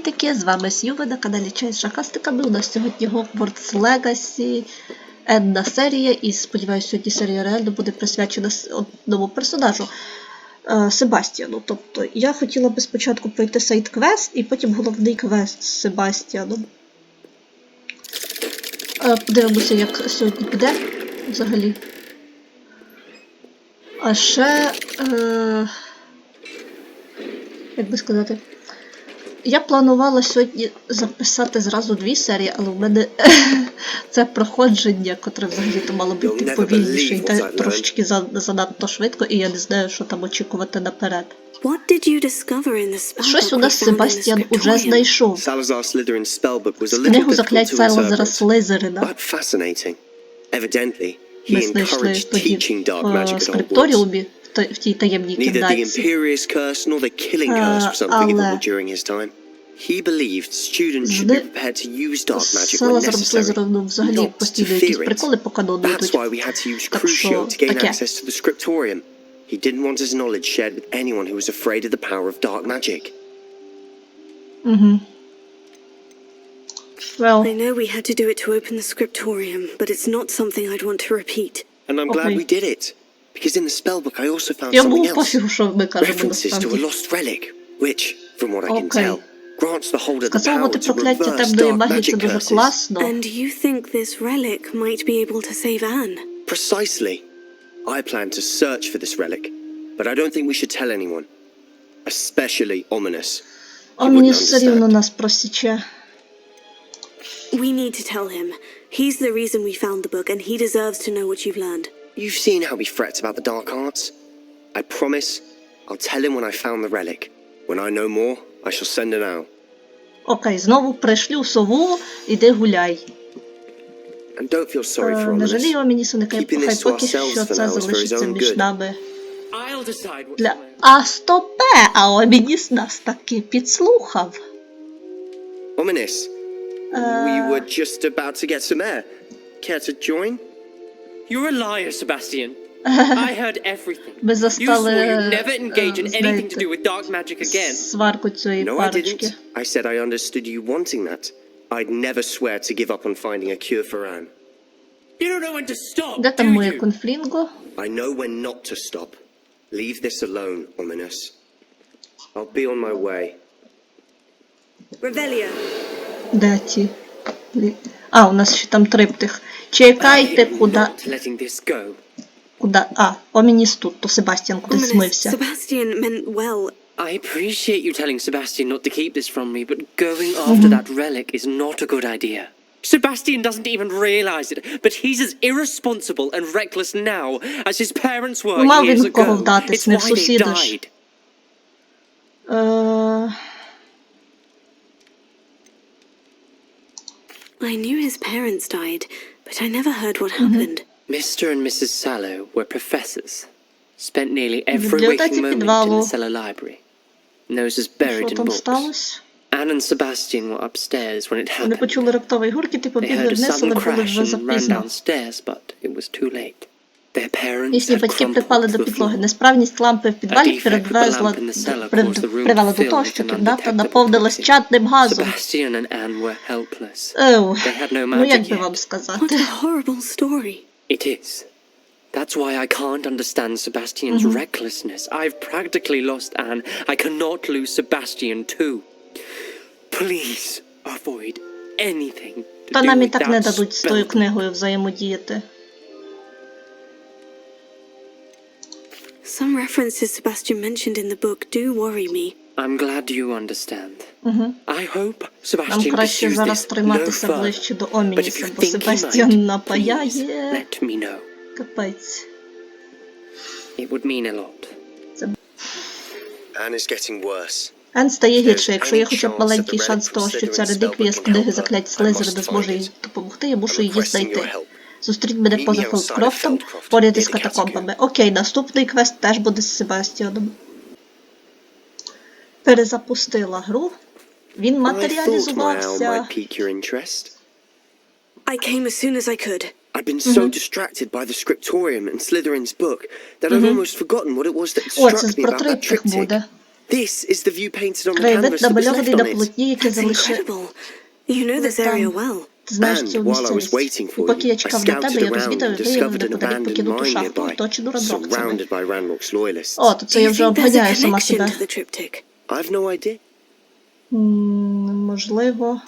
Привітики, з вами Сью, ви на каналі Чай з шахастиками. У нас сьогодні Hogwarts Legacy, енна серія, і сподіваюся, сьогодні серія реально буде присвячена одному персонажу, Себастіану. Тобто, я хотіла би спочатку пройти сайд-квест, і потім головний квест з Себастіаном. Подивимося, як сьогодні піде взагалі. А ще, як би сказати, я планувала сьогодні записати зразу 2 серії, але в мене це проходження, котре взагалі-то мало бути повільніше, і трошечки занадто швидко, і я не знаю, що там очікувати наперед. Щось у нас Себастіан уже знайшов. Книгу заклять Салазара Слизерина. Ми знайшли тоді в скрипторіумі, в тій таємній кімнаті. Але з Салазаром Слизерином взагалі постійно якісь приколи по канону йдуть. Так що таке. He didn't want his knowledge shared with anyone who was afraid of the power of dark magic. Well, I know we had to do it to open the scriptorium, but it's not something I'd want to repeat. And I'm glad we did it. Because in the spellbook I also found something else. References to a lost relic, which, from what I can tell, grants the holder the power to reverse dark magic curses. And you think this relic might be able to save Anne? Precisely. I plan to search for this relic, but I don't think we should tell anyone. Especially Ominous. Ominous все рівно нас просіче. We need to tell him. He's the reason we found the book, and he deserves to know what you've learned. You've seen how he frets about the dark arts. I promise I'll tell him when I found the relic. When I know more, I shall send it out. Окей, знову пришлю сову, іди гуляй. And don't feel sorry for Не Ominous. жалій Омінісу, нехай поки що це залишиться між нами. А стопе, а Омініс нас таки підслухав. Ominous, we were just about to get some air. Care to join? You're a liar, Sebastien. I heard everything. Ми You swore застали, you'd never engage in anything to do with dark magic again. сварку цієї No, I парочки. didn't. I said I understood you wanting that. I'd never swear to give up on finding a cure for Anne. You don't know when to stop, Де там do моє you? конфлінго? I know when not to stop. Leave this alone, Ominous. I'll be on my way. Revelia. Де ті? А, у нас ще там триптих. Чекайте, куди... Not letting this go. Куди? А, Омініс тут, то Себастіан кудись Ominous, смився. Sebastian meant well. I appreciate you telling Sebastien not to keep this from me, but going after that relic is not a good idea. Sebastien doesn't even realize it, but he's as irresponsible and reckless now as his parents were Мав years він кого ago. вдатись, It's не в why they сусіди ж. died. I knew his parents died, but I never heard what happened. Mr. and Mrs. Sallow were professors. Spent nearly every бібліотеці waking moment in підвалу. the cellar library. Noses buried Що in там books. сталося? Anne and Sebastien were upstairs when it Вони happened. почули раптовий гуркіт і They побігли heard a вниз, але sudden були crash вже and ran запізно. downstairs, but it was too late. Their parents Їхні had батьки crumpled припали to до the підлоги. floor. Несправність лампи в підвалі привела до того, що кімната наповнилась чадним газом. Sebastien and Anne were helpless. Ев, They had no ну як magic би yet. вам What сказати? a horrible story. It is. That's why I can't understand Sebastian's recklessness. I've practically lost Anne. I cannot lose Sebastien too. Please avoid anything to Та do нам і with так не that дадуть з тою spell. книгою взаємодіяти. Some references Sebastian mentioned in the book do worry me. I'm glad you understand. I hope Нам Sebastian краще pursues зараз this no триматися further. ближче до But if you Омініса, бо think he Себастіан might, напаяє. please let me know. Капець. It would mean a lot. Anne is getting worse. Ен стає гірше. Якщо є хоча б маленький шанс того, що ця реліквія з книги заклять Слизерина зможе їй допомогти, я мушу її знайти. Зустріть мене поза Фелдкрофтом, поряд із катакомбами. Окей, наступний квест теж буде з Себастіаном. Перезапустила гру. Він матеріалізувався. I came as soon as I could. I'd been so distracted by the scriptorium and Slytherin's book that I've almost forgotten what it was that О, це struck me про about that триптих triptych. буде. This is the view painted on the Краєвид canvas that was намальований left на on it. полотні, яке That's залишив. incredible. You know this area well. Ти знаєш And цю while I was місцевість. waiting І for поки я you, I чекав на тебе, scouted я around розвідав and і виявив discovered an неподалік abandoned покинуту mine шахту, nearby, оточену ранрокцями. surrounded by Ranrock's loyalists. О, то це Do я you вже think there's a обганяю сама connection себе. to the triptych? I've no idea. Можливо.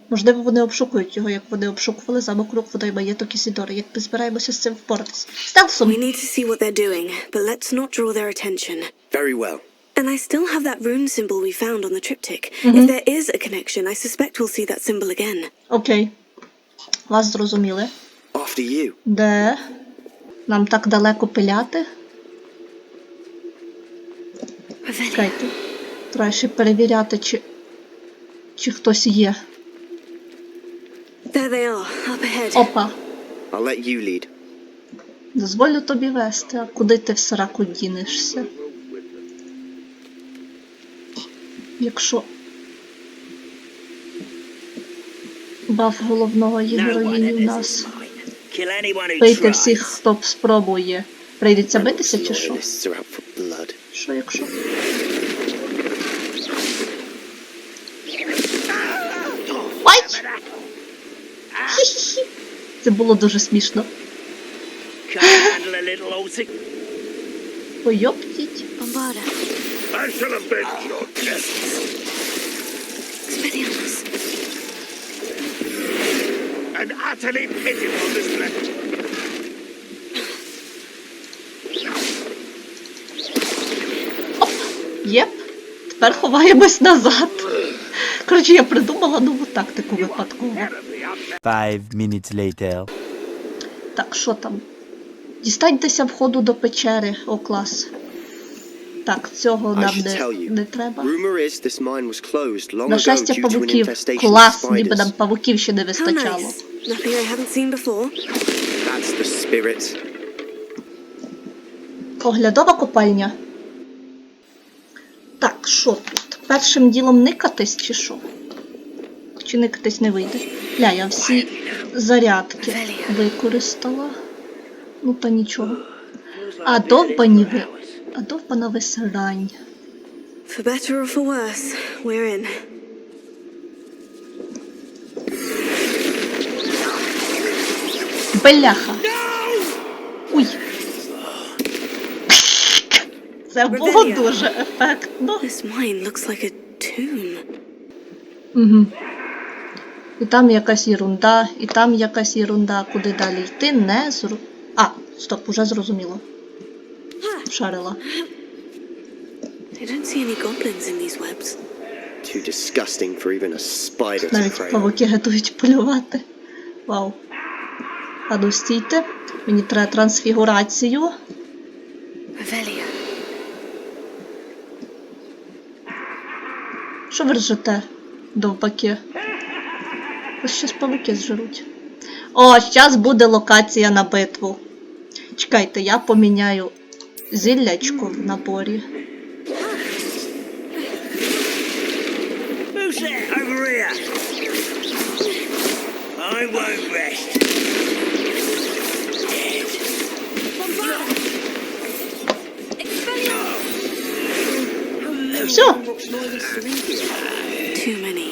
Можливо, вони обшукують його, як вони обшукували замок Руквода і маєток Ісідори. Як ми збираємося з цим впоратись? We Стелсом! need to see what they're doing, but let's not draw their attention. Very well. And I still have that rune symbol we found on the triptych. If there is a connection, I suspect we'll see that symbol again. Окей. Вас зрозуміли. After you. Де? Нам так далеко пиляти? Чекайте. Треба ще перевіряти, чи хтось є. There they are, up ahead. Опа. I'll let you lead. Дозволю тобі вести, а куди ти в сраку дінешся? Якщо баф головного є героїні в нас. Бийте всіх, хто спробує. Прийдеться битися чи що? Loyalists are out for blood. Що якщо? Ой! Хі-хі-хі. Це було дуже смішно. Ой, йоптіть. Bombarda. Expelliarmus. And utterly pitiful this letter. Єп. Тепер ховаємось назад. Коротше, я придумала нову тактику випадково. 5 minutes later. Так, що там? Дістаньтеся входу до печери, о клас. Так, цього I нам should tell you. не треба. Rumor is this mine was closed long ago Нашестя due to an павуків. infestation of Клас, ніби нам spiders. павуків ще не How вистачало. nice. Nothing I haven't seen before. That's the spirit. Оглядова копальня. Так, що тут? Першим ділом никатись чи що? Чи никатись не вийде? Ля, я всі зарядки використала. Ну та нічого. А довбана висрань. For better or for worse, we're in. Бляха. Уй. Це було дуже ефектно. This mine looks like a tomb. Угу. І там якась єрунда, і там якась єрунда. Куди далі йти не А, стоп, уже зрозуміло. Шарила. I don't see any goblins in these webs. Too disgusting for even a spider to Навіть prey on. павуки готують полювати. Вау. А ну стійте. Мені треба трансфігурацію. Revelia. Що ви ржете, довбаки? Ось щас павуки зжируть. О, щас буде локація на битву. Чекайте, я поміняю зіллячко в наборі. Who's there? Over here. I won't rest. Все. Too many.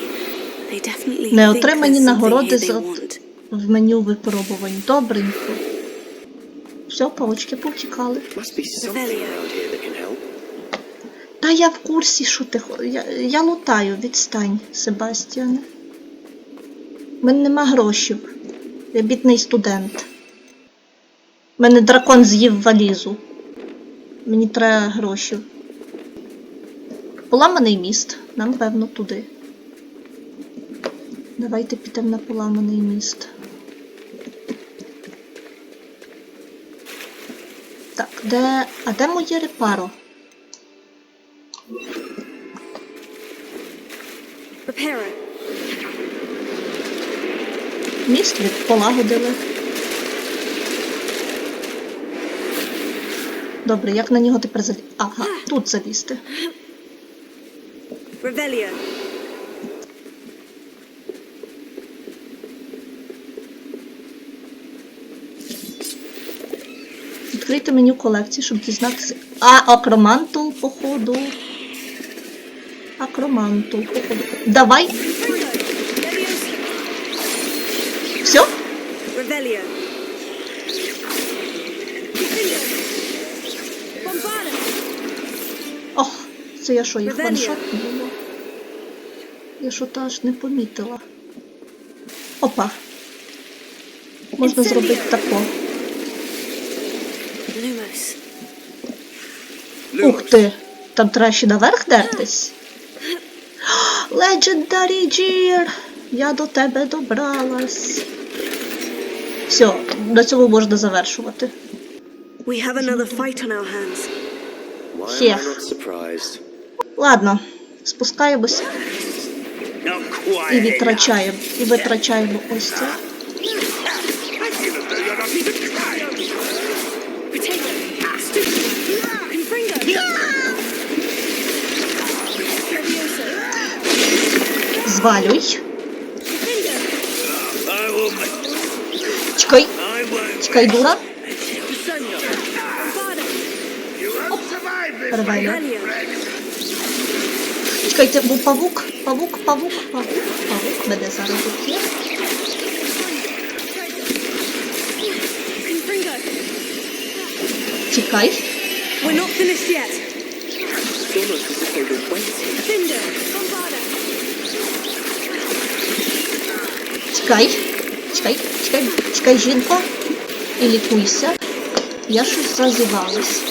They definitely think Неотримані there's something нагороди here they з want. в меню випробувань. Добренько. Все, павучки повтікали. Must be something around here that can help. Та я в курсі, що ти я лутаю, відстань, Себастіане. У мене нема грошей. Я бідний студент. Мене дракон з'їв валізу. Мені треба гроші. Поламаний міст. Нам, певно, туди. Давайте підемо на поламаний міст. Так, де моє репаро? Repairer. Міст полагодили. Добре, як на нього тепер залізти? Ага, тут залізти. Revelia. Відкрийте меню колекції, щоб дізнатися... А, акромантул, походу. Акромантул, походу. Давай. Все? Revelio. Ох, це я що, їх ваншот було? Я що-то аж не помітила. Опа. Можна зробити тако. Ух ти! Там треба ще наверх дертись. Legendary Gear! Я до тебе добралась. Все, на цьому можна завершувати. We have another fight on our hands. Хех. Ладно, спускаємось і витрачаємо. І витрачаємо ось це. Звалюй. Чекай. Чекай, дура. Оп. Ревеліо. Чекайте, був павук. Павук. Мене зараз тут є. Чекай. We're not finished yet. Чекай, жінка. І лікуйся. Я щось зазівалась.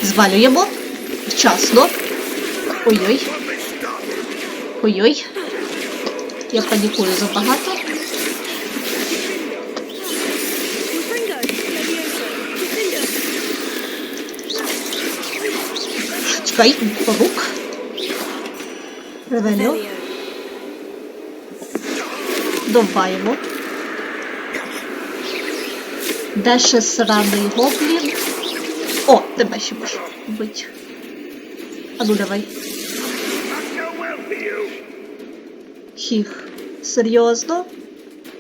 Звалюємо. Вчасно. Ой-ой. Ой-ой. Я панікую забагато. Чекай, павук. Ревеліо. Довбаємо. Де ще сраний гоблін? О, тебе ще можу вбити. А ну давай. Хіх. Серйозно?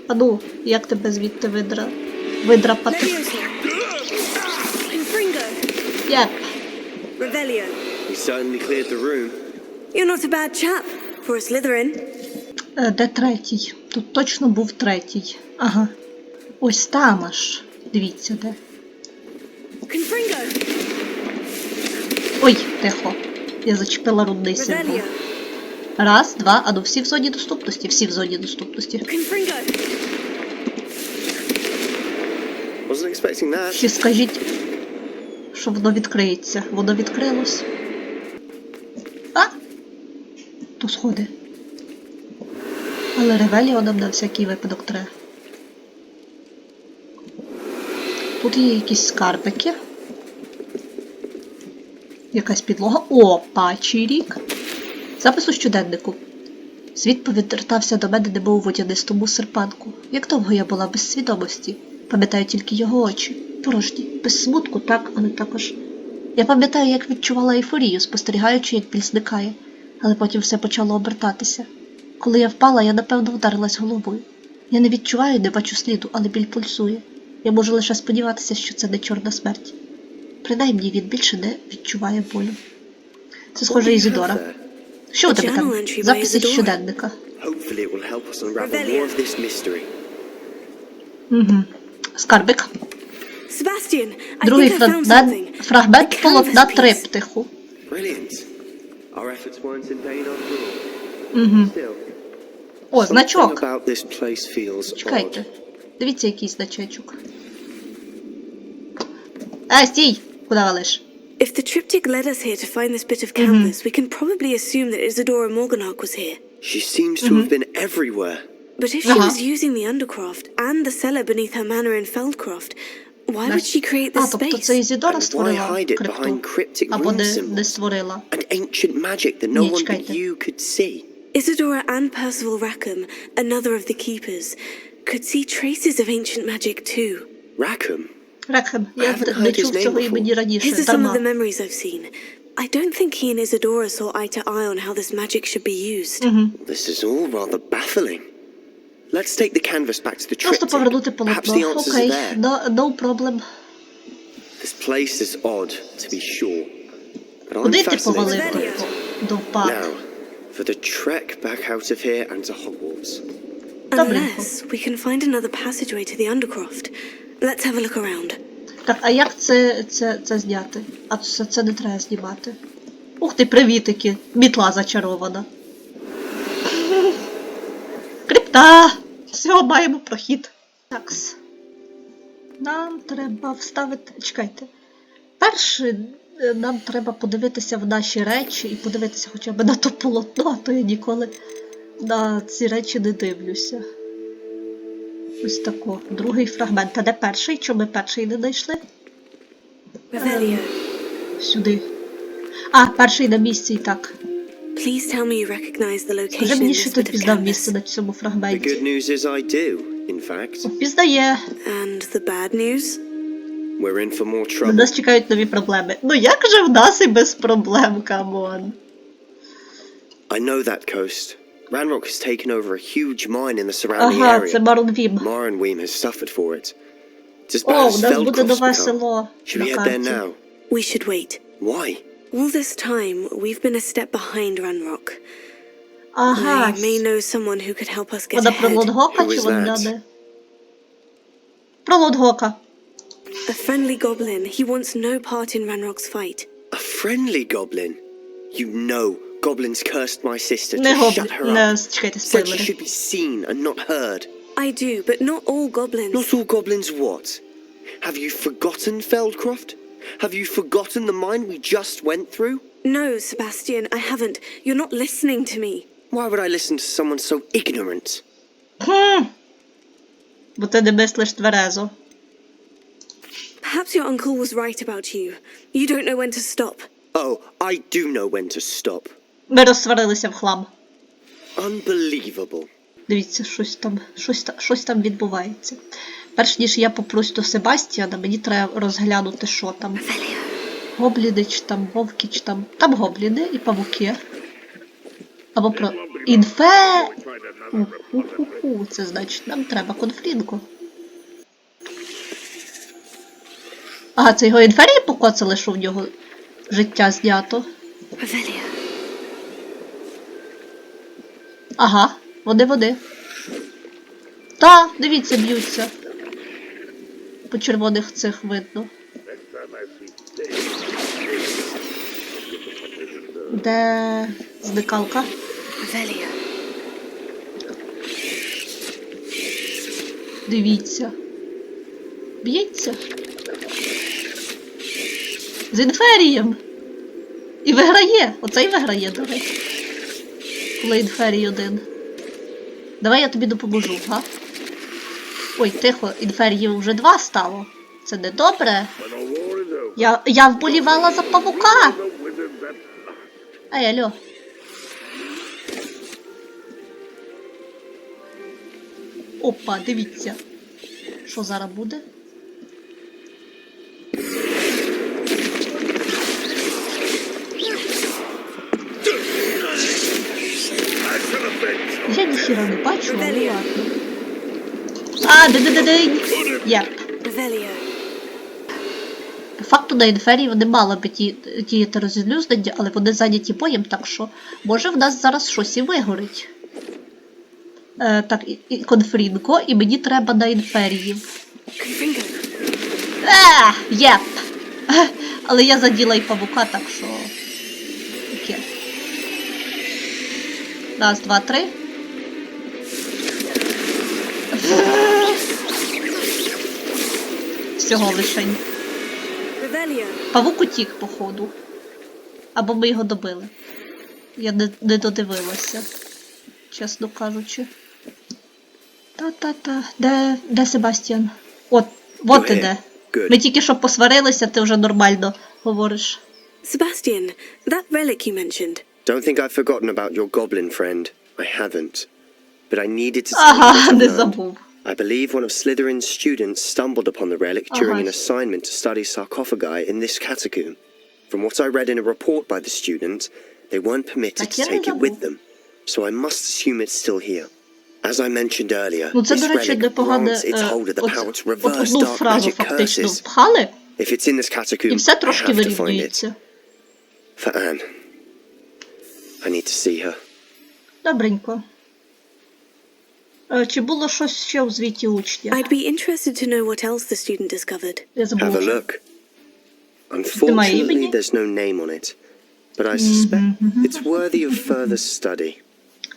А ну, як тебе звідти видрапати? Єп. Revelio. You certainly cleared the room. You're not a bad chap for a Slytherin. Де третій? Тут точно був третій. Ага. Ось там аж. Дивіться, де. Confringo. Ой, тихо. Я зачепила рудний символ. Раз, два, а ну всі в зоні доступності. Всі в зоні доступності. Confringo. Wasn't expecting that. Ще скажіть, що воно відкриється. Воно відкрилось. А? То сходи. Але Ревеліо нам на всякий випадок треба. Тут є якісь скарбики. Якась підлога. О, пачірік. Запис у щоденнику. Світ повертався до мене, немов у водянистому серпанку. Як довго я була без свідомості. Пам'ятаю тільки його очі. Порожні. Без смутку, так, але також... Я пам'ятаю, як відчувала ейфорію, спостерігаючи, як біль зникає. Але потім все почало обертатися. Коли я впала, я, напевно, вдарилась головою. Я не відчуваю, не бачу сліду, але біль пульсує. Я можу лише сподіватися, що це не чорна смерть. Принаймні, він більше не відчуває болю. Це схоже Ізідора. Що у тебе там? Записи щоденника. Угу. Скарбик. Sebastian, I Другий think I found something. фрагмент полотна триптиху. Угу. О, значок. Чекайте. Дивіться, який значечок. Стій! Куди валиш? If the triptych led us here to find this bit of canvas, we can probably assume that Isadora Morganach was here. She seems to have been everywhere. But if she was using the Undercroft and the cellar beneath her manor in Feldkroft, why would she create this тобто space? це Ізідора створила hide it behind крипту? cryptic Або rune не symbols? створила? And ancient magic that no one but you could see. Isadora and Percival Rackham, another of the keepers, could see traces of ancient magic too. Rackham? Рекхем, я не чув цього імені раніше, His are some of дарма. the memories I've seen. I don't think he and Isadora saw eye to eye on how this magic should be used. This is all rather baffling. Let's take the canvas back to the Просто triptych. повернути Perhaps the полотно. answers are Окей, there. no problem. This place is odd, to be sure. But I'm Куди ти повалив fascinated. довпак? Now, for the trek back out of here and to Hogwarts. Unless we can find another passageway to the Undercroft. Let's have a look around. Так, а як це зняти? А це не треба знімати. Ух ти, привітики. Мітла зачарована. Крипта! Все, маємо прохід. Такс. Нам треба вставити... Чекайте. Перше, нам треба подивитися в наші речі і подивитися хоча б на то полотно, а то я ніколи на ці речі не дивлюся. Ось тако. Другий фрагмент. А де перший? Чому ми перший не знайшли? Revelio. Сюди. А, перший на місці і так. Please tell me you recognize the location Скажи in мені, this що ти bit of впізнав canvas. місце на цьому The фрагменті. good news is I do, in fact. Впізнає. And the bad news? We're in for more На trouble. нас чекають нові проблеми. Ну як же в нас і без проблем, камон. I know that coast. Ranrock has taken over a huge mine in the surrounding Ага, area. це Марунвім. Маранвім has suffered for it. It's as О, bad у as нас буде Фелдкрофт's нове become. село Should на we head there карті. now? We should wait. Why? All this time, we've been a step behind Ranrock. Ага. I may know someone who could help us get Вона про ahead. Лондгока Who чи is вона that? не? Про Лондгока. A friendly goblin. He wants no part in Ranrock's fight. A friendly goblin? You know goblins cursed my sister Не to гоблін. shut her Не, up. чекайте, Said she спойлери. should be seen and not heard. I do, but not all goblins. Not all goblins what? Have you forgotten Feldkroft? Have you forgotten the mine we just went through? No, Sebastian, I haven't. You're not listening to me. Why would I listen to someone so ignorant? Бо ти не мислиш тверезо. Perhaps your uncle was right about you. You don't know when to stop. Oh, I do know when to stop. Ми розсварилися в хлам. Unbelievable. Дивіться, щось там відбувається. Перш ніж я попрусь до Себастіана, мені треба розглянути, що там. Гобліни, чи там вовки, чи там... Там гобліни і павуки. Або про... Інфе... Уху-ху-ху. Це значить, нам треба конфлінку. Ага, це його інферії покоцали, що в нього життя знято. Revelio. Ага, води. Та, дивіться, б'ються. По червоних цих видно. Де зникалка? Revelio. Дивіться. Б'ється. З інферієм. І виграє. Оцей виграє, до речі. Коли інферій один. Давай я тобі допоможу, га? Ой, тихо, інферіїв вже 2 стало. Це не добре. Я вболівала за павука. Ей, алло. Опа, дивіться. Що зараз буде? Я ніхіра не бачу, але ладно. А, де-де-де-день! Єп. Revelio. По факту на інферії вони мали би діяти розлюзнення, але вони зайняті боєм, так що може в нас зараз щось і вигорить. Так, і конфрінко, і мені треба на інферіїв. Confringo. Єп! Але я заділа і павука, так що... Окей. 1, 2, 3. Всього лишень. Revelio. Павук утік, походу. Або ми його добили. Я не додивилася, чесно кажучи. Та-та-та. Де Себастіан? От ти де. Ми тільки що посварилися, ти вже нормально говориш. Sebastian, that relic you mentioned. Don't think I've forgotten about your goblin friend. I haven't. But I needed to tell you Ага, what I've не learned. забув. I believe one of Slytherin's students stumbled upon the relic during an assignment to study sarcophagi in this catacomb. From what I read in a report by the student, they weren't permitted to take it with them, so I must assume it's still here. As I mentioned earlier, this relic grants its holder the power to reverse dark magic curses. If it's in this catacomb, I have to find it. For Anne. I need to see her. Добренько. Чи було щось ще у звіті учня? I'd be interested to know what else the student discovered. Я забула. Have a look. Unfortunately, there's no name on it, but I suspect it's worthy of further study.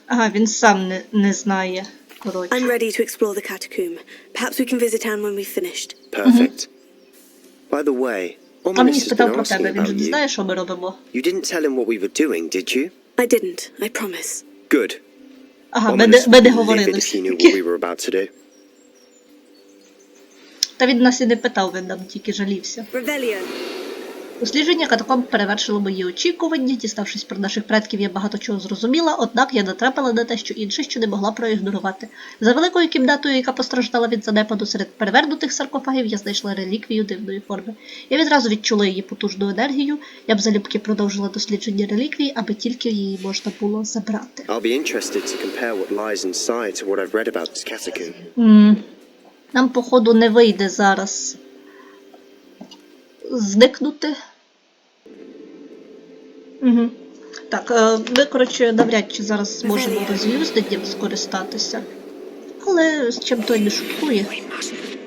Ага, він сам не знає. Коротше. I'm ready to explore the catacomb. Perhaps we can visit Anne when we've finished. Perfect. By the way, А мені Ominous has спитав been про asking тебе, він же about не you. знає, що ми робимо. You didn't tell him what we were doing, did you? I didn't, I promise. Good. Ага, Ominous ми would не be livid говорили. if he knew what we were about to do. Та він нас і не питав, він нам тільки жалівся. Revelio. Дослідження катакомб перевершило мої очікування. Діставшись про наших предків, я багато чого зрозуміла, однак я натрапила на те, що інше, що не могла проігнорувати. За великою кімнатою, яка постраждала від занепаду, серед перевернутих саркофагів я знайшла реліквію дивної форми. Я відразу відчула її потужну енергію. Я б залюбки продовжила дослідження реліквії, аби тільки її можна було забрати. I'll be interested to compare what lies inside to what I've read about this catacomb. Нам, походу, не вийде зараз зникнути. Угу. Так, ми, коротше, навряд чи зараз зможемо роз'юзденням скористатися. Але з чим той не шуткує.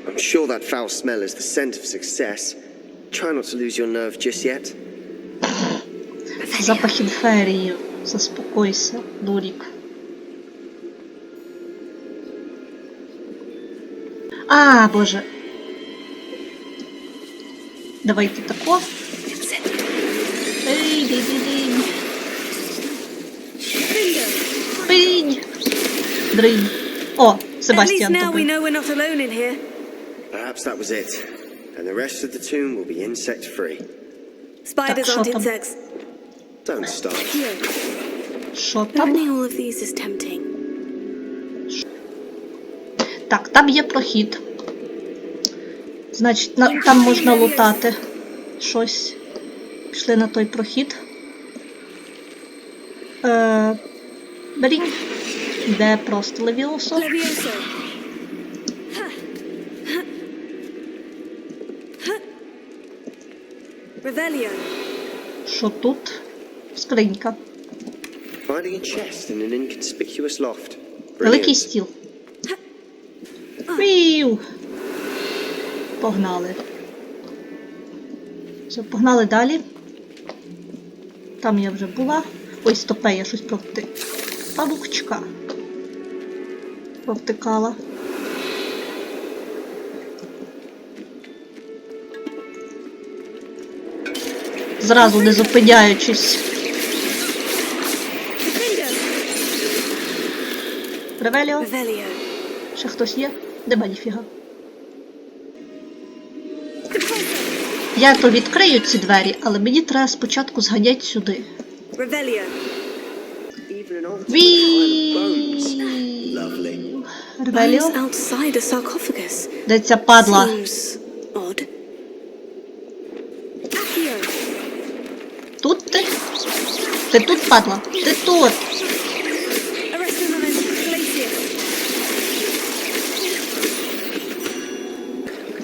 I'm sure that foul smell is the scent of success. Try not to lose your nerve just yet. Запах інферії. Заспокойся, дурік. А, боже. Давайте тако. Ей, ди-ди-динь. Пинь. Дринь. О, Себастіан At least now we тобі. know we're not alone in here. Perhaps that was it. And the rest of the tomb will be insect-free. Spiders Так, aren't що там? insects. Don't start. Що там? Opening all of these is tempting. Так, там є прохід. Значить, там можна лутати щось. Пішли на той прохід. Берінь. Де просто левіосо. Levioso. Revelio. Що тут? Скринька. Finding a chest in an inconspicuous loft. Великий Brilliant. стіл. Віу! Погнали. Все, погнали далі. Там я вже була. Ой, стопе, я щось павучка. Провтикала. Зразу не зупиняючись. Ревеліо. Revelio. Ще хтось є? Нема ніфіга. Я то відкрию ці двері, але мені треба спочатку зганяти сюди. Revelio. Even an altar with a pile of bones. Lovely. Bones Ревеліо. outside a sarcophagus. Де ця падла? Seems odd. Accio. Тут ти? Ти тут, падла? Ти тут! Arrested momentum. Glacius.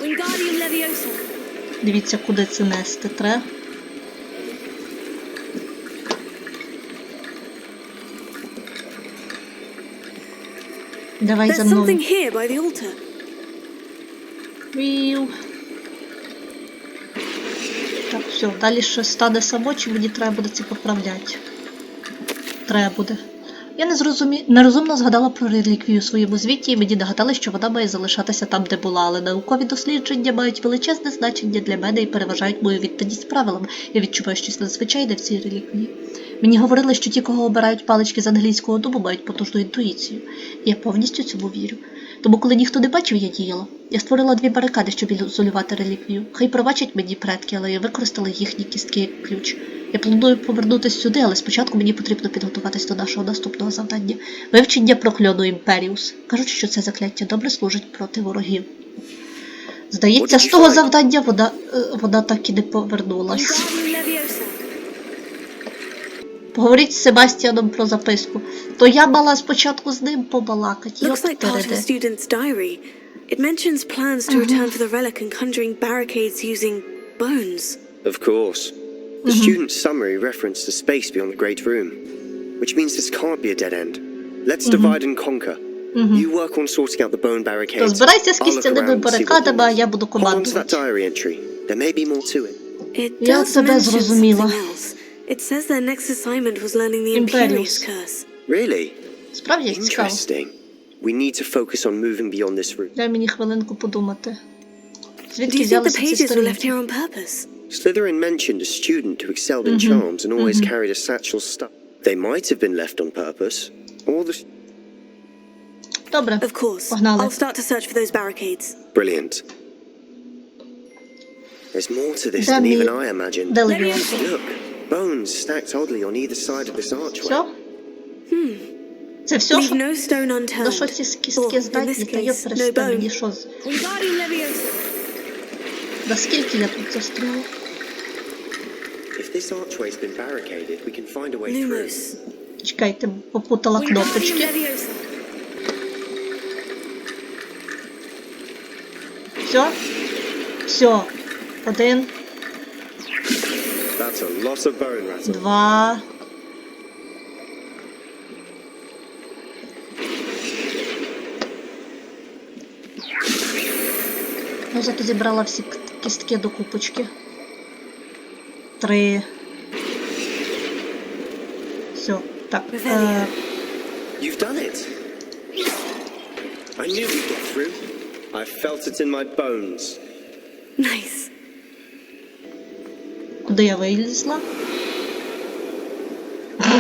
Wingardium Leviosa. Дивіться, куди це нести треба. Давай за There's мною. something here by the altar. Віу. Так, все, далі щось стане само, чи мені треба буде це поправляти? Треба буде. Я нерозумно згадала про реліквію у своєму звіті, і мені нагадали, що вона має залишатися там, де була, але наукові дослідження мають величезне значення для мене і переважають мою відданість правилам. Я відчуваю щось надзвичайне в цій реліквії. Мені говорили, що ті, кого обирають палички з англійського дубу, мають потужну інтуїцію. І я повністю цьому вірю. Тому, коли ніхто не бачив, я діяла. Я створила 2 барикади, щоб ізолювати реліквію. Хай пробачать мені предки, але я використала їхні кістки як ключ. Я планую повернутися сюди, але спочатку мені потрібно підготуватись до нашого наступного завдання. Вивчення прокльону Імперіус. Кажуть, що це закляття добре служить проти ворогів. Здається, з того завдання вода так і не повернулась. Поговоріть з Себастіаном про записку. То я мала спочатку з ним побалакати. Looks like part of a student's diary. It mentions plans to return for the relic and conjuring barricades using bones. Of course. The student's summary referenced the space beyond the Great Room, which means this can't be a dead end. Let's divide and conquer. You work on sorting out the bone barricades. Розбирайся з I'll look кістяними around and see what барикадами, а я буду Hold on to that командувати. diary entry. There may be more to it. It Я does тебе mention зрозуміла. something else. It says their next assignment was learning the Imperials. Imperious curse. Really? Справді цікаво. Interesting. We need to focus on moving beyond this route. Дай мені хвилинку подумати. Do Звідки you think the взялися ці pages were left сторінки? here on purpose? Slytherin mentioned a student who excelled in charms and always carried a satchel stuffed. They might have been left on purpose, or the... Добре, Of course. погнали. I'll start to search for those barricades. Brilliant. There's more to this Дай than мені even I imagined. Делевіоса. Look, bones stacked oddly on either side of this archway. Все? Це все, Leave що... no stone unturned. На що ці Or, кістки in здатні, this та я case, no перестав bone. мені що з... Наскільки я тут застряла? If this archway's been barricaded, we can find a way through. Lumos. Чекайте, попутала кнопочки. Все? Все. 1, That's a lot of bone rattle. 2. Ну, зато зібрала всі кістки до купочки. 3. Все. Так. You've done it. I knew we'd get through. I felt it in my bones. Nice. Куди я вилізла?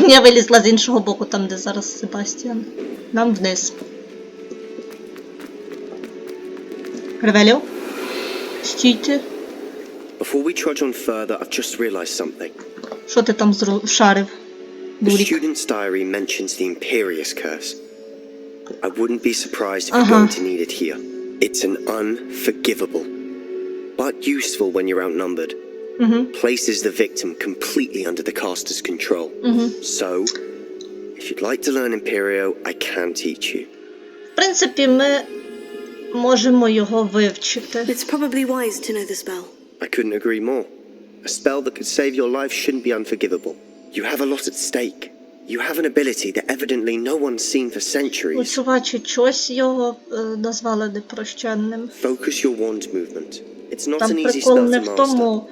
Я вилізла з іншого боку, там де зараз Себастіан. Нам вниз. Ревелю? Стійте. Before we trudge on further, I've just realized something. Що ти там шарив? The Дурік. student's diary mentions the Imperious curse. I wouldn't be surprised if we're going to need it here. It's an unforgivable, but useful when you're outnumbered. Places the victim completely under the caster's control. So, if you'd like to learn Imperio, I can teach you. В принципі, ми можемо його вивчити. It's probably wise to know the spell. I couldn't agree more. A spell that could save your life shouldn't be unforgivable. You have a lot at stake. You have an ability that evidently no one's seen for centuries. Чувачі, чогось його назвали непрощенним. Focus your wand movement. It's not Там an easy прикол spell не to в master. тому,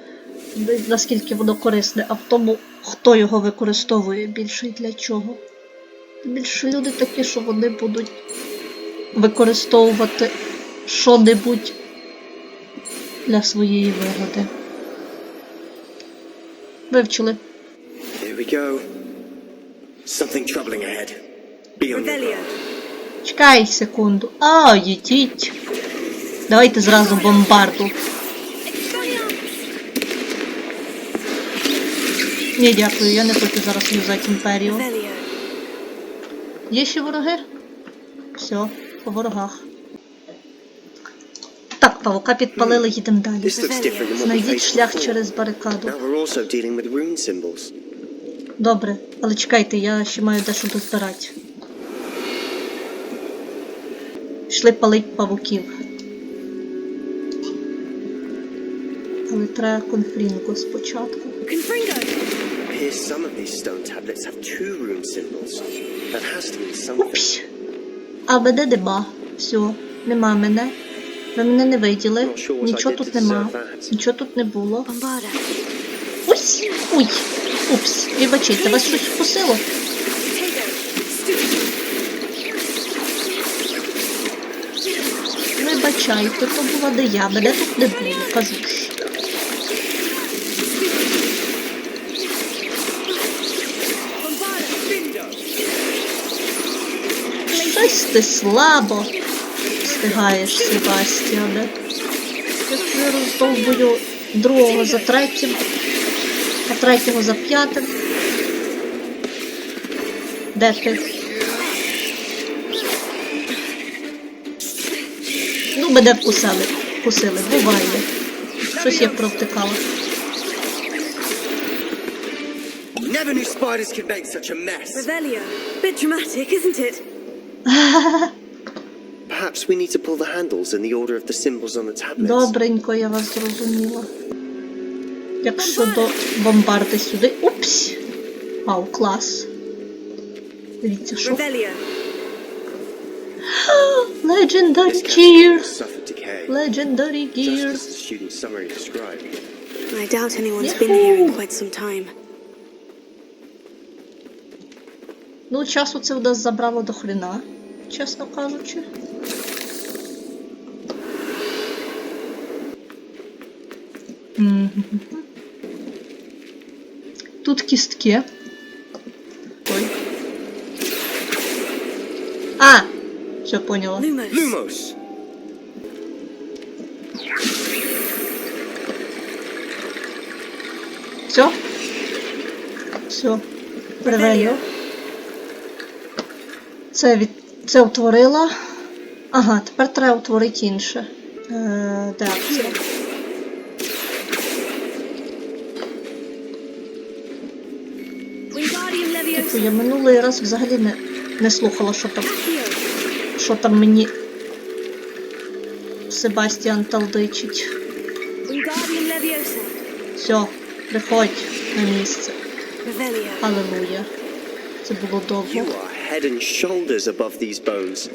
наскільки воно корисне, а в тому, хто його використовує більше і для чого. Більше люди такі, що вони будуть використовувати що-небудь для своєї вигоди. Вивчили. Here we go. Something troubling ahead. Be on your Revelio. guard. Чекай секунду. А, їдіть. Давайте зразу бомбарду. Ні, дякую, я не хочу зараз юзати імперію. Revelio. Є ще вороги? Все, по ворогах. Так, павука підпалили, їдемо далі. This looks different than what we Знайдіть faced шлях before. через барикаду. Now we're also dealing with rune symbols. Добре, але чекайте, я ще маю дещо дозбирати. Пішли палить павуків. Але треба конфрінго спочатку. Confringo. Appears some of these stone tablets have two rune symbols. That has to mean something. Упс. А мене нема. Все, нема мене. Ви мене не виділи. Нічого тут нема. Нічого тут не було. Bombarda. Ось! Ой! Упс! Вибачайте, вас щось вкусило? Вибачайте, то була не я. Мене тут не було, кажу ж. Щось ти слабо встигаєш, Себастіане. Я тобі роздовбую другого за третім, а третього за п'ятим. Де ти? Ну, мене вкусили. вкусили. Буває. Щось я провтикала. Never knew spiders could make such a mess. Revelio. Bit dramatic, isn't it? Perhaps we need to pull the handles in the order of the symbols on the tablets. Добренько, я вас зрозуміла. Якщо до бомбарди сюди... Упс! Вау, клас. Дивіться, що? Revelio. Legendary gear! Suffered decay. Legendary Just gear! as the student's summary described. I doubt anyone's been here in quite some time. Ну, часу це в нас забрало до хрена, чесно кажучи. Тут кістки. Ой. А! Все поняла. Lumos. Lumos! Все? Все. Ревелю. Це утворила. Ага, тепер треба утворити інше. Так, це. Wingardium Leviosa. Я минулий раз взагалі не слухала, що там мені Себастіан талдичить. Wingardium Leviosa. Все, приходь на місце. Revelio. Алелуя. Це було You довго. are head and shoulders above these bones.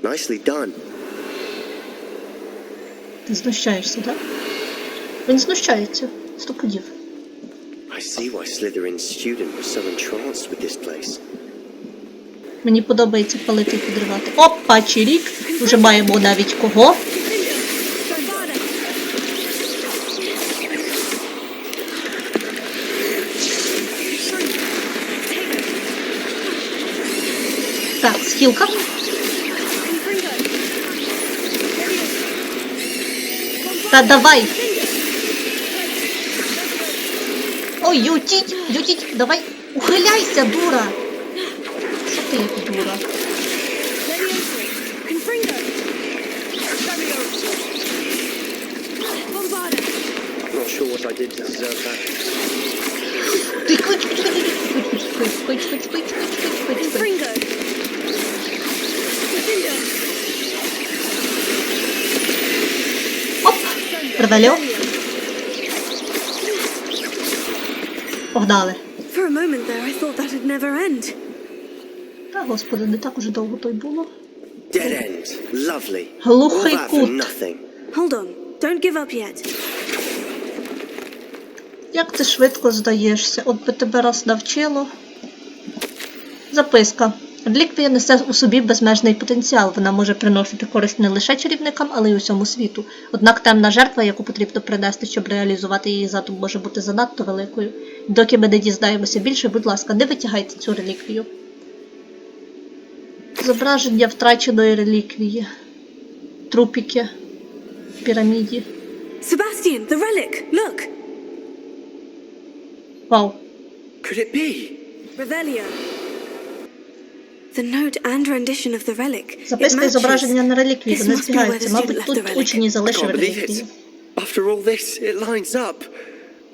Nicely done. Ти знущаєшся, так? Він знущається. Стопудів. I see why Slytherin's student was so entranced with this place. Мені подобається палити і підривати. Опа, чирік. Вже маємо навіть кого. Так, схилка. Та давай. Ой, ютіть, давай. Ухиляйся, дура. Що ти, як дура? I'm not sure what I did to deserve that. Ти Оп, привалю. Погнали. For a moment there, I thought that'd never end. Та, господи, не так уже довго то й було. Dead end. Lovely. Глухий All that for кут. nothing. Hold on, don't give up yet. Як ти швидко здаєшся? От би тебе раз навчило. Записка. Реліквія несе у собі безмежний потенціал. Вона може приносити користь не лише чарівникам, але й усьому світу. Однак темна жертва, яку потрібно принести, щоб реалізувати її задум, може бути занадто великою. Доки ми не дізнаємося більше, будь ласка, не витягайте цю реліквію. Зображення втраченої реліквії. Трупіки. В піраміді. Sebastian, the relic! Look! Вау. Could it be? Revelio. The note and rendition of the relic. Записка і зображення на реліквії, This вони must be where збігаються. the Мабуть, student left тут the relic. учні I залишили can't believe реліквію. it. After all this, it lines up.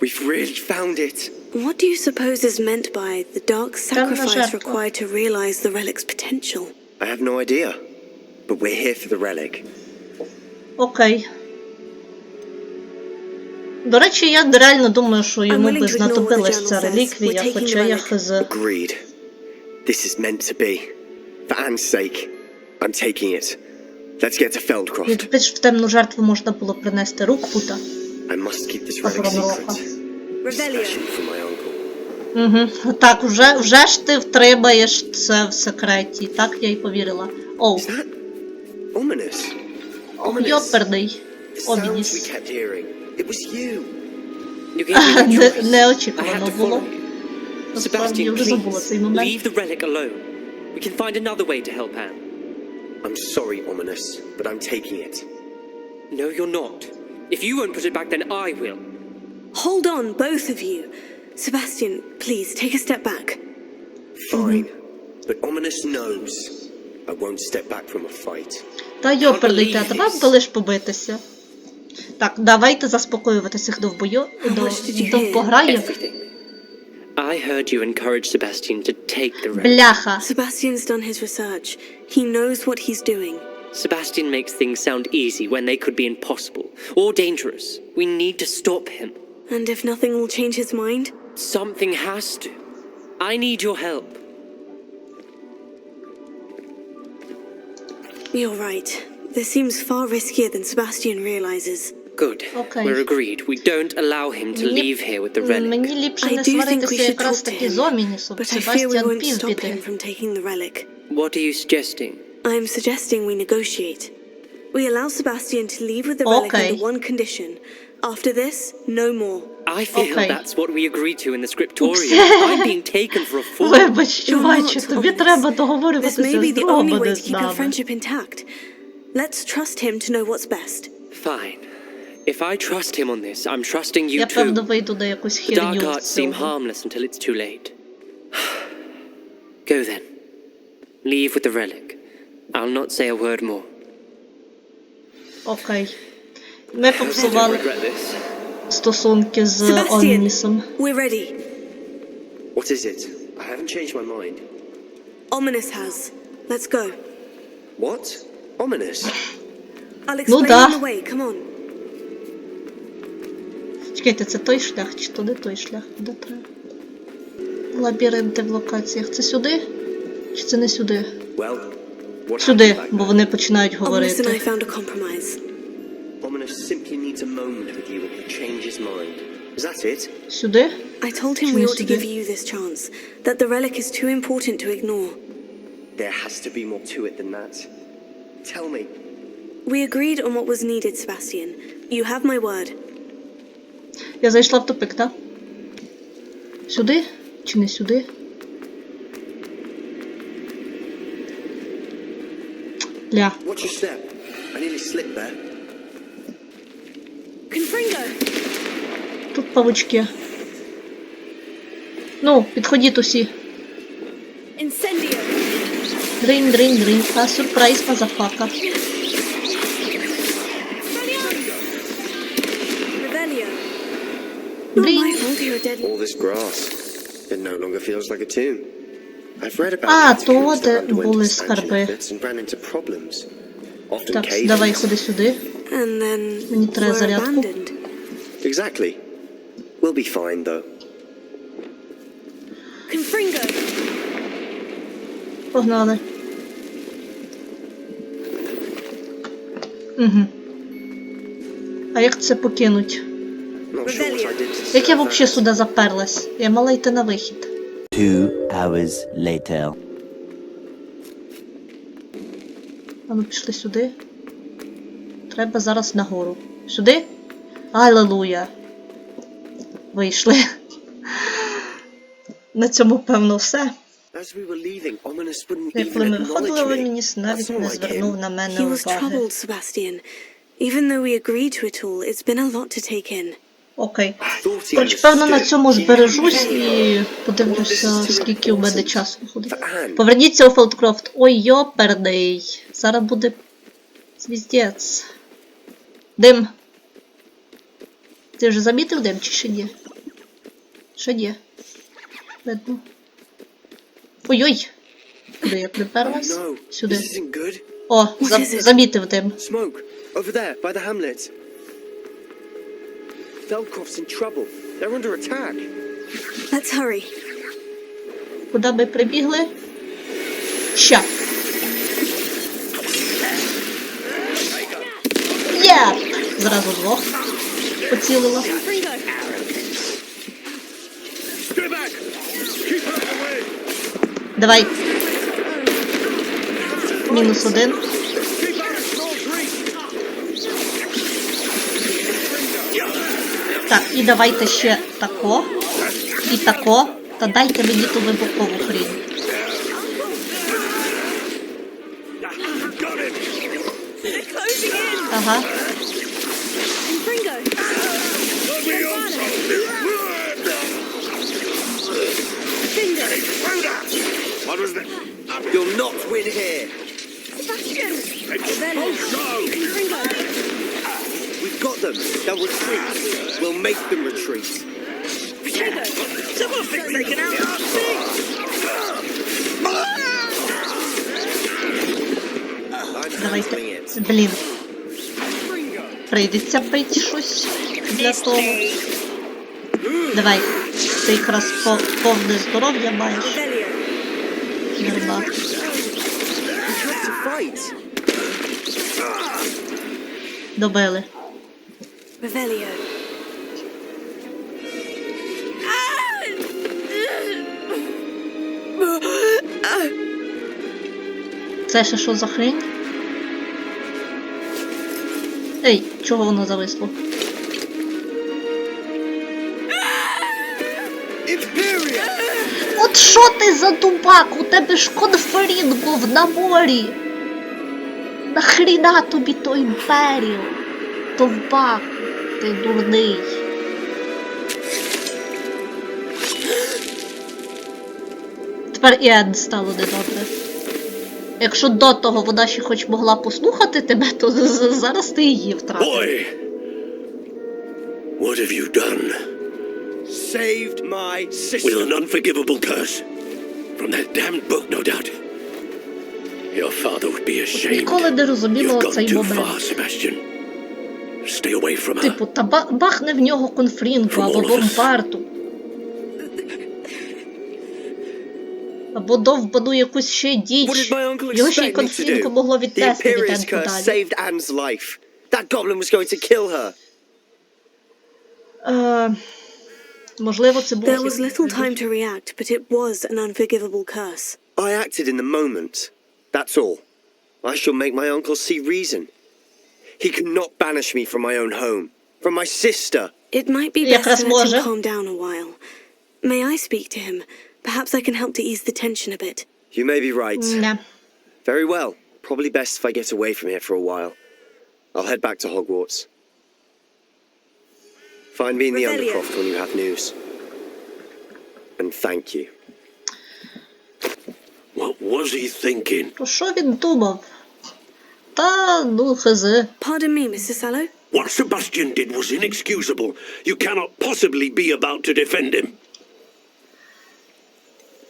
We've really found it. What do you suppose is meant by the dark sacrifice жертва. required to realize the relic's potential? I have no idea. But we're here for the relic. Окей. До речі, я реально думаю, що йому би знадобилась ця реліквія, хоча я хз. Agreed. This is meant to be. For Anne's sake, I'm taking it. Let's get to Feldkroft. Якби ж в темну жертву можна було принести Рукпута. I must keep this relic Охорона secret. рока. Revelio. Especially from my uncle. Угу. Так, вже ж ти втримаєш це в секреті. Так я й повірила. Оу, Is that ominous? Ominous. йоперний. The sounds we Обідіс. kept hearing. It was you. You gave me no choice. I have Неочікувано to було. follow you. Насправді, я Sebastian, вже забула please, цей момент. leave the relic alone. We can find another way to help Anne. I'm sorry, Ominous, but I'm taking it. No, you're not. If you won't put it back, then I will. Hold on, both of you. Sebastian, please take a step back. Fine. But Ominous knows I won't step back from a fight. Та йоперний театр, вам би лиш побитися. Так, давайте заспокоювати цих довбограїв. I heard you encourage Sebastian to take the relic. Бляха. Sebastian's done his research. He knows what he's doing. Sebastian makes things sound easy when they could be impossible or dangerous. We need to stop him. And if nothing will change his mind? Something has to. I need your help. You're right. This seems far riskier than Sebastian realizes. Good. Okay. We're agreed. We don't allow him to leave here with the Мені relic. ліпше I не do think we сваритися should якраз talk to таки him, з Омінісом. but I fear we Себастіан won't stop him півбіди. from taking the relic. What are you suggesting? I'm suggesting we negotiate. We allow Sebastian to leave with the relic Okay. under one condition. After this, no more. I feel Okay. that's what we agreed to in the scriptorium. I'm being taken for a fool. Вибач, You're чуваче, not тобі on this. треба This договорюватися may be з the only другом, way не to з keep our нами. friendship intact. Let's trust him to know what's best. Fine. If I trust him on this, I'm trusting you Я, too. певно, вийду на якусь The dark херню arts з seem цього. harmless until it's too late. Go then. Leave with the relic. I'll not say a word more. Окей. Ми Don't попсували regret this. стосунки з Sebastian, Омінісом. we're ready. What is it? I haven't changed my mind. Ominous has. Let's go. What? Ominous? I'll explain да. on the way. Come on. Чекайте, це той шлях, чи то не той шлях, куди треба? Лабіринти в локаціях. Це сюди? Чи це не сюди? Well, what Сюди, happened back бо then? вони починають Ominous and I говорити. found a compromise. Ominous simply needs a moment with you and he'll change his mind. Is that it? Сюди? I told him we ought to give you this chance. That the relic is too important to ignore. There has to be more to it than that. Tell me. We agreed on what was needed, Sebastian. You have my word. Я зайшла в тупик, так? Сюди? Чи не сюди? Ля. Watch your step. I nearly slipped there. Confringo! Тут павучки. Ну, підходіть усі. Incendio! Дринь, дринь, дринь. А сюрприз, мазафака. Revelio! Not my Дринь. fault you're dead. All this grass. It no longer feels like a tomb. I've read about А, catacombs то that де underwent були expansion скарби. efforts and ran into problems. Often Так, cave-ins. давай ходи сюди. And then Мені треба were зарядку. abandoned. Exactly. We'll be fine though. Confringo! Погнали. Угу. А як це покинуть? Not sure what I did to Як я deserve взагалі that. сюди заперлась? Я мала йти на вихід. 2 hours later. А ну пішли сюди. Треба зараз нагору. Сюди? Алелуя. Вийшли. На цьому, певно, все. As we were leaving, Ominous wouldn't Як коли even ми виходили, acknowledge me. Омініс навіть That's не not like звернув him. на мене He was уваги. troubled, Sebastian. Even though we agreed to it all, it's been a lot to take in. Окей. Thought he Коротше, певно, на understood. цьому He збережусь knew. і подивлюся, скільки у мене часу виходить. For Anne. Поверніться у Фелдкрофт. Ой, йоперний. Зараз буде звіздець. Дим. Ти вже замітив дим чи ще ні? Ще ні. Видно. Ой-ой. Куди я приперлась? No, Сюди. this isn't good. О, is it? замітив дим. Smoke, over there, by the hamlet. Fellcroft's in trouble. They're under attack. Let's hurry. Куди ми прибігли? Ща. Є! Зразу двох. Поцілила. Confringo! Stay back! Keep out of the way! Давай. Мінус один. Keep out of Troll's reach! Так, і давайте ще тако. І тако. Та дайте мені ту вибухову хрінь. Got it! They're closing in! Ага. Confringo! Bingo! What was that? You'll not win here. Sebastian! It's Revelio! so! Confringo! We've We've got them. They'll retreat. We'll make them retreat. Someone thinks they can out me! Давайте. Блін. Прийдеться пити щось для того. Давай. Ти якраз повне здоров'я маєш. Нерва. Добили. Revelio. Це ще що за хрень? Ей, чого воно зависло? От що ти за дубак? У тебе ж конферін був на морі! Нахріна тобі то імперію? Довбак, ти дурний. Тепер і Ед стало недобре. Якщо до того вона ще хоч могла послухати тебе, то зараз ти її втратив. Boy! What have you done? Saved my sister. With an unforgivable curse. From that damned book, no doubt. Your father would be ashamed. Ніколи не розуміла You've gone цей too момент. far, Sebastian. Stay away from her. Типу, та бахне в нього конфрінку або бомбарту. Або довбану якусь ще діч. What did my uncle Його ще й expect me to конфрінку do? могло The віднести від Imperious Енку curse далі. saved Anne's life. That goblin was going to kill her. Можливо, це було... There was little time to react, but it was an unforgivable curse. I acted in the moment. That's all. I shall make my uncle see reason. He cannot banish me from my own home. From my sister. It might be best to let him calm down a while. May I speak to him? Perhaps I can help to ease the tension a bit. You may be right. Не. Very well. Probably best if I get away from here for a while. I'll head back to Hogwarts. Find me in the Revelio. Undercroft when you have news. And thank you. What was he thinking? Про що він думав? Та, ну, хз. Pardon me, Mr. Sallow. What Sebastian did was inexcusable. You cannot possibly be about to defend him.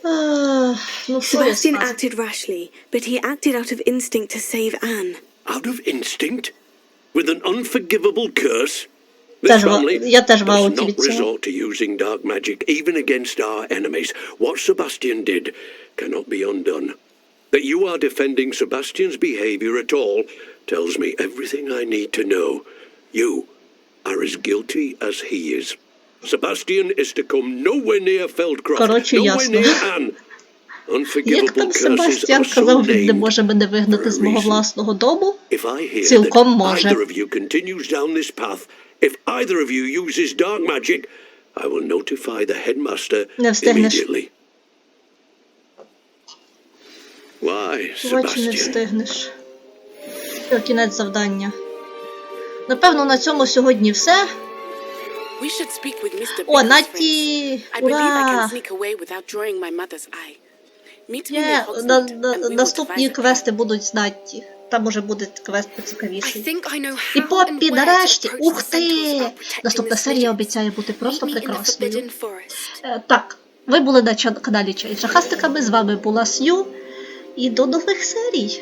Ну, що я Sebastian скажу? acted rashly, but he acted out of instinct to save Anne. Out of instinct? With an unforgivable curse? Теж This family я теж в does ауті not від цього. resort to using dark magic even against our enemies. What Sebastian did cannot be undone. That you are defending Sebastian's behavior at all tells me everything I need to know. You are as guilty as he is. Sebastian is to come nowhere near Feldkroft, Коротше, nowhere ясно. near Anne. Як Unforgivable там curses Себастіан are so казав, він не named може мене вигнати for з a мого reason. власного дому? If I hear Цілком that може. either of you continues down this path, if either of you uses dark magic, I will notify the headmaster Не встигнеш. immediately. Why, Бачу, не Sebastian? встигнеш. Все, кінець завдання. Напевно, на цьому сьогодні все. We should speak with Mr. О, Biggs' Наті! friends. I believe I can Ура! sneak away without drawing my mother's eye. Meet me Є, near Hogsmeade, and we will наступні devise a квести будуть з Натті. Там може буде квест I поцікавіший. think I know І how and Поппі, where to нарешті! approach Ух the ти! centaurs about protecting Наступна this серія region. обіцяє бути просто Meet me in the прекрасною. Forbidden Forest. Так, ви були на каналі Чай з Жахастиками, з вами була Сью, і до нових серій!